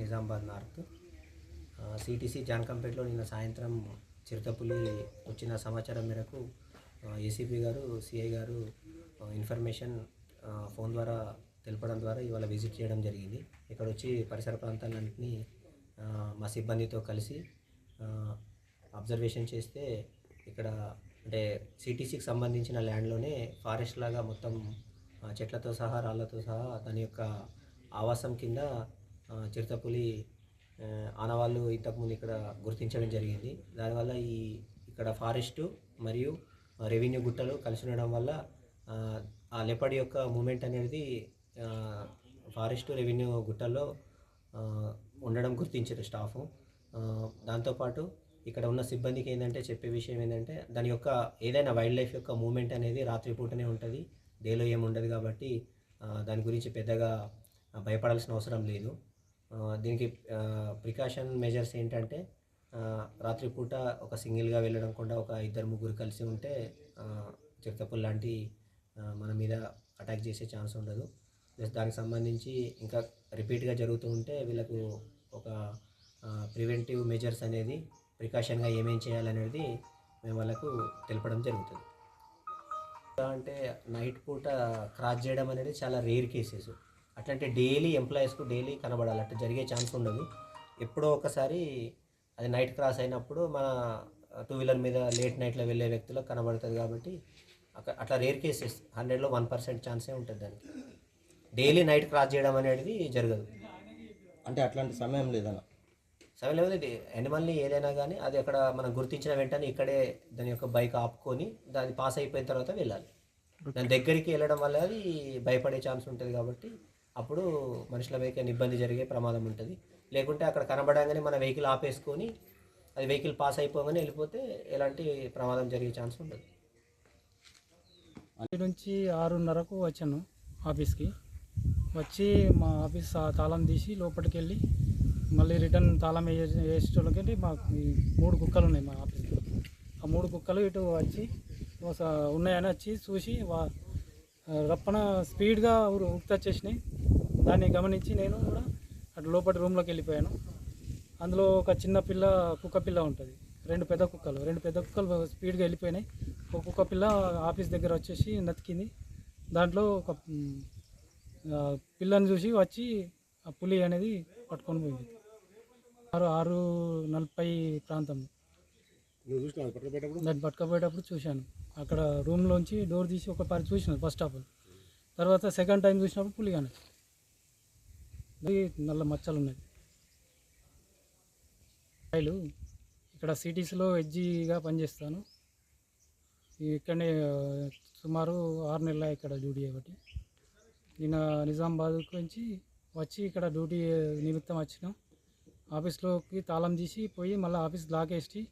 Nizamabad north CTC జాన్కంపేటలో నిన్న సాయంత్రం చిరుతపులి వచ్చిన సమాచారం మేరకు ఏసీపీ గారు సిఐ గారు ఇన్ఫర్మేషన్ ఫోన్ ద్వారా తెలపడం ద్వారా ఇవాళ విజిట్ చేయడం జరిగింది. ఇక్కడ వచ్చి పరిసర ప్రాంతాలన్నింటినీ మా సిబ్బందితో కలిసి అబ్జర్వేషన్ చేస్తే ఇక్కడ అంటే సిటీసీకి సంబంధించిన ల్యాండ్లోనే ఫారెస్ట్ లాగా మొత్తం చెట్లతో సహా రాళ్లతో సహా దాని యొక్క ఆవాసం కింద చిరుతపులి ఆనవాళ్ళు ఇంతకుముందు ఇక్కడ గుర్తించడం జరిగింది. దానివల్ల ఇక్కడ ఫారెస్టు మరియు రెవెన్యూ గుట్టలు కలిసి ఉండడం వల్ల ఆ లెపర్డ్ యొక్క మూమెంట్ అనేది ఫారెస్టు రెవెన్యూ గుట్టల్లో ఉండడం గుర్తించారు స్టాఫ్. దాంతోపాటు ఇక్కడ ఉన్న సిబ్బందికి ఏంటంటే చెప్పే విషయం ఏంటంటే దాని యొక్క ఏదైనా వైల్డ్ లైఫ్ యొక్క మూమెంట్ అనేది రాత్రిపూటనే ఉంటుంది, డేలో ఏముండదు. కాబట్టి దాని గురించి పెద్దగా భయపడాల్సిన అవసరం లేదు. దీనికి ప్రికాషన్ మెజర్స్ ఏంటంటే రాత్రిపూట ఒక సింగిల్గా వెళ్ళడం కూడా ఒక ఇద్దరు ముగ్గురు కలిసి ఉంటే చిరుతపులి లాంటి మన మీద అటాక్ చేసే ఛాన్స్ ఉండదు. ప్లస్ దానికి సంబంధించి ఇంకా రిపీట్గా జరుగుతూ ఉంటే వీళ్ళకు ఒక ప్రివెంటివ్ మెజర్స్ అనేది ప్రికాషన్గా ఏమేం చేయాలనేది మేము వాళ్ళకు తెలపడం జరుగుతుంది. అంటే నైట్ పూట క్రాస్ చేయడం అనేది చాలా రేర్ కేసెస్. అట్లాంటి డైలీ ఎంప్లాయీస్కు డైలీ కనబడాలి, అట్లా జరిగే ఛాన్స్ ఉండదు. ఎప్పుడో ఒకసారి అది నైట్ క్రాస్ అయినప్పుడు మన 2 వీలర్ మీద లేట్ నైట్లో వెళ్ళే వ్యక్తులకు కనబడుతుంది. కాబట్టి అట్లా రేర్ కేసెస్, 100లో 1% ఛాన్సే ఉంటుంది దానికి. డైలీ నైట్ క్రాస్ చేయడం అనేది జరగదు. అంటే అట్లాంటి సమయం లేదన్న సమయం లేదు. యానిమల్ని ఏదైనా కానీ అది అక్కడ మనం గుర్తించిన వెంటనే ఇక్కడే దాని యొక్క బైక్ ఆపుకొని దాన్ని పాస్ అయిపోయిన తర్వాత వెళ్ళాలి. దాని దగ్గరికి వెళ్ళడం వల్ల అది భయపడే ఛాన్స్ ఉంటుంది. కాబట్టి అప్పుడు మనుషుల వెహికల్ ఇబ్బంది జరిగే ప్రమాదం ఉంటుంది. లేకుంటే అక్కడ కనబడంగానే మన వెహికల్ ఆపేసుకొని అది వెహికల్ పాస్ అయిపోగానే వెళ్ళిపోతే ఎలాంటి ప్రమాదం జరిగే ఛాన్స్ ఉండదు. అక్కడి నుంచి 6:30కు వచ్చాను ఆఫీస్కి. వచ్చి మా ఆఫీస్ తాళం తీసి లోపలికి వెళ్ళి మళ్ళీ రిటర్న్ తాళం వేసేటోళ్ళకి మాకు 3 కుక్కలు ఉన్నాయి మా ఆఫీస్లో. ఆ 3 కుక్కలు ఇటు వచ్చి ఉన్నాయని వచ్చి చూసి రప్పన స్పీడ్గా ఉక్తొచ్చేసినాయి. దాన్ని గమనించి నేను కూడా అటు లోపలి రూమ్లోకి వెళ్ళిపోయాను. అందులో ఒక చిన్న పిల్ల కుక్క పిల్ల ఉంటుంది, 2 పెద్ద కుక్కలు స్పీడ్గా వెళ్ళిపోయినాయి. ఒక కుక్క పిల్ల ఆఫీస్ దగ్గర వచ్చేసి నతికింది. దాంట్లో ఒక పిల్లని చూసి వచ్చి ఆ పులి అనేది పట్టుకొని పోయింది. 6:40 ప్రాంతం దాన్ని పట్టుకపోయేటప్పుడు చూశాను. అక్కడ రూమ్లోంచి డోర్ తీసి ఒక పారి చూసినాను ఫస్ట్ స్టాప్. తర్వాత సెకండ్ టైం చూసినప్పుడు పులిగానే నల్ల మచ్చలు ఉన్నాయి. ఇక్కడ సిటీస్లో హెచ్జిగా పనిచేస్తాను. ఇక్కడనే సుమారు 6 నెలల ఇక్కడ డ్యూటీ చేయబట్టి. నేను నిజామాబాద్ నుంచి వచ్చి ఇక్కడ డ్యూటీ నిమిత్తం వచ్చినాం. ఆఫీస్లోకి తాళం తీసి పోయి మళ్ళీ ఆఫీస్ లాకేసి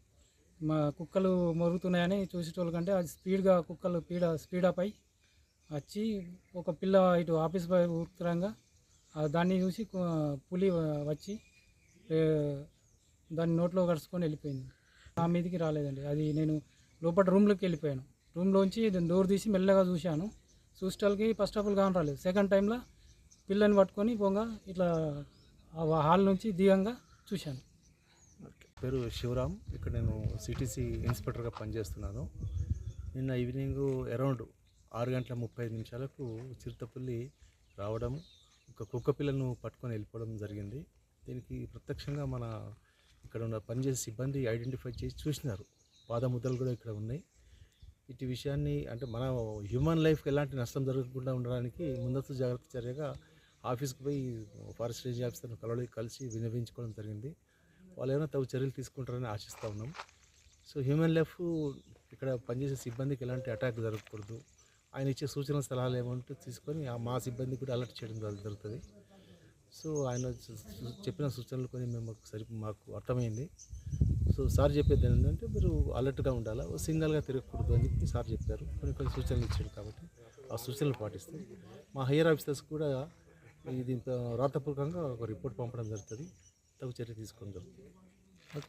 మా కుక్కలు మొరుగుతున్నాయని చూసేటోళ్ళ కంటే అది స్పీడ్గా కుక్కలు స్పీడప్ అయి వచ్చి ఒక పిల్ల ఇటు ఆఫీస్ పై ఉత్తరంగా దాన్ని చూసి పులి వచ్చి దాన్ని నోట్లో కరుచుకొని వెళ్ళిపోయింది. నా మీదకి రాలేదండి. అది నేను లోపల రూమ్లోకి వెళ్ళిపోయాను. రూమ్లోంచి డోర్ తీసి మెల్లగా చూశాను. చూసేటానికి ఫస్ట్ ఆఫ్ ఆల్ కాని రాలేదు. సెకండ్ టైంలో పిల్లని పట్టుకొని పోగా ఇట్లా ఆ హాల్ నుంచి దిగంగా చూశాను. పేరు శివరామ్. ఇక్కడ నేను సిటీసీ ఇన్స్పెక్టర్గా పనిచేస్తున్నాను. నిన్న ఈవినింగ్ అరౌండ్ 6:35 చిరుతపుల్లి రావడం, ఒక కుక్క పిల్లను పట్టుకొని వెళ్ళిపోవడం జరిగింది. దీనికి ప్రత్యక్షంగా మన ఇక్కడ ఉన్న పనిచేసే సిబ్బంది ఐడెంటిఫై చేసి చూసినారు. పాదముద్రలు కూడా ఇక్కడ ఉన్నాయి. ఇటు విషయాన్ని అంటే మన హ్యూమన్ లైఫ్కి ఎలాంటి నష్టం జరగకుండా ఉండడానికి ముందస్తు జాగ్రత్త చర్యగా ఆఫీస్కి పోయి ఫారెస్ట్ రేంజ్ ఆఫీసర్ని కలిసి విన్నవించుకోవడం జరిగింది. వాళ్ళు ఏమైనా తగు చర్యలు తీసుకుంటారని ఆశిస్తూ ఉన్నాం. సో హ్యూమన్ లైఫ్ ఇక్కడ పనిచేసే సిబ్బందికి ఎలాంటి అటాక్ జరగకూడదు, ఆయన ఇచ్చే సూచన సలహాలు ఏమంటే తీసుకొని మా సిబ్బంది కూడా అలర్ట్ చేయడం జరుగుతుంది. సో ఆయన చెప్పిన సూచనలు కొన్ని మాకు అర్థమైంది. సో సార్ చెప్పేది ఏంటంటే మీరు అలర్ట్గా ఉండాలా, సింగల్గా తిరగకూడదు అని చెప్పి సార్ చెప్పారు. కొన్ని సూచనలు ఇచ్చారు కాబట్టి ఆ సూచనలు పాటిస్తాం. మా హయ్యర్ ఆఫీసర్స్ కూడా ఇది రాతపూర్వకంగా ఒక రిపోర్ట్ పంపడం జరుగుతుంది. తగు చర్య తీసుకోవడం జరుగుతుంది. ఓకే.